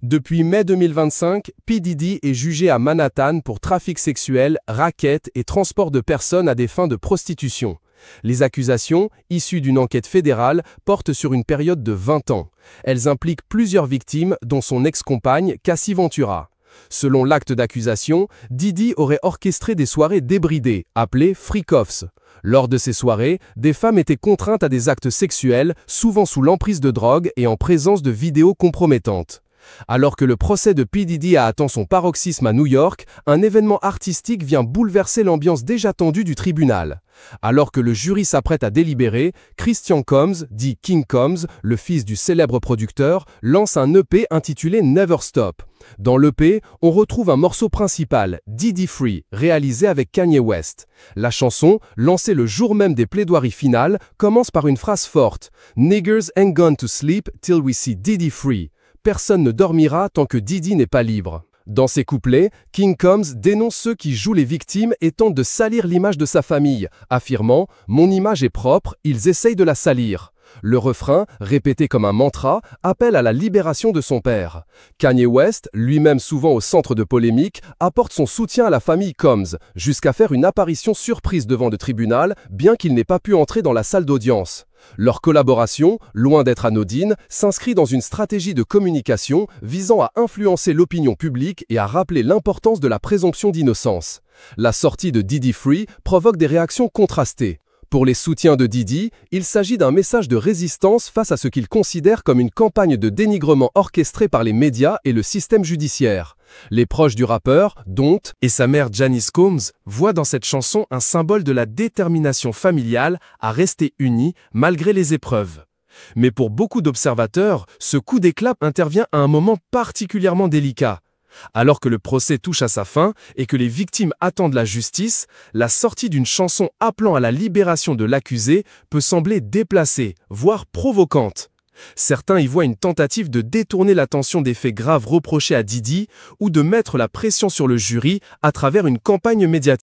Depuis mai 2025, P. Diddy est jugé à Manhattan pour trafic sexuel, racket et transport de personnes à des fins de prostitution. Les accusations, issues d'une enquête fédérale, portent sur une période de 20 ans. Elles impliquent plusieurs victimes, dont son ex-compagne, Cassie Ventura. Selon l'acte d'accusation, Diddy aurait orchestré des soirées débridées, appelées freak-offs. Lors de ces soirées, des femmes étaient contraintes à des actes sexuels, souvent sous l'emprise de drogue et en présence de vidéos compromettantes. Alors que le procès de P. Diddy a atteint son paroxysme à New York, un événement artistique vient bouleverser l'ambiance déjà tendue du tribunal. Alors que le jury s'apprête à délibérer, Christian Combs, dit King Combs, le fils du célèbre producteur, lance un EP intitulé Never Stop. Dans l'EP, on retrouve un morceau principal, Diddy Free, réalisé avec Kanye West. La chanson, lancée le jour même des plaidoiries finales, commence par une phrase forte « Niggers ain't gone to sleep till we see Diddy free ». Personne ne dormira tant que Diddy n'est pas libre. Dans ses couplets, King Combs dénonce ceux qui jouent les victimes et tentent de salir l'image de sa famille, affirmant « Mon image est propre, ils essayent de la salir ». Le refrain, répété comme un mantra, appelle à la libération de son père. Kanye West, lui-même souvent au centre de polémiques, apporte son soutien à la famille Combs, jusqu'à faire une apparition surprise devant le tribunal, bien qu'il n'ait pas pu entrer dans la salle d'audience. Leur collaboration, loin d'être anodine, s'inscrit dans une stratégie de communication visant à influencer l'opinion publique et à rappeler l'importance de la présomption d'innocence. La sortie de Diddy Free provoque des réactions contrastées. Pour les soutiens de Diddy, il s'agit d'un message de résistance face à ce qu'ils considèrent comme une campagne de dénigrement orchestrée par les médias et le système judiciaire. Les proches du rappeur, dont et sa mère Janice Combs, voient dans cette chanson un symbole de la détermination familiale à rester unis malgré les épreuves. Mais pour beaucoup d'observateurs, ce coup d'éclat intervient à un moment particulièrement délicat. Alors que le procès touche à sa fin et que les victimes attendent la justice, la sortie d'une chanson appelant à la libération de l'accusé peut sembler déplacée, voire provocante. Certains y voient une tentative de détourner l'attention des faits graves reprochés à Diddy ou de mettre la pression sur le jury à travers une campagne médiatique.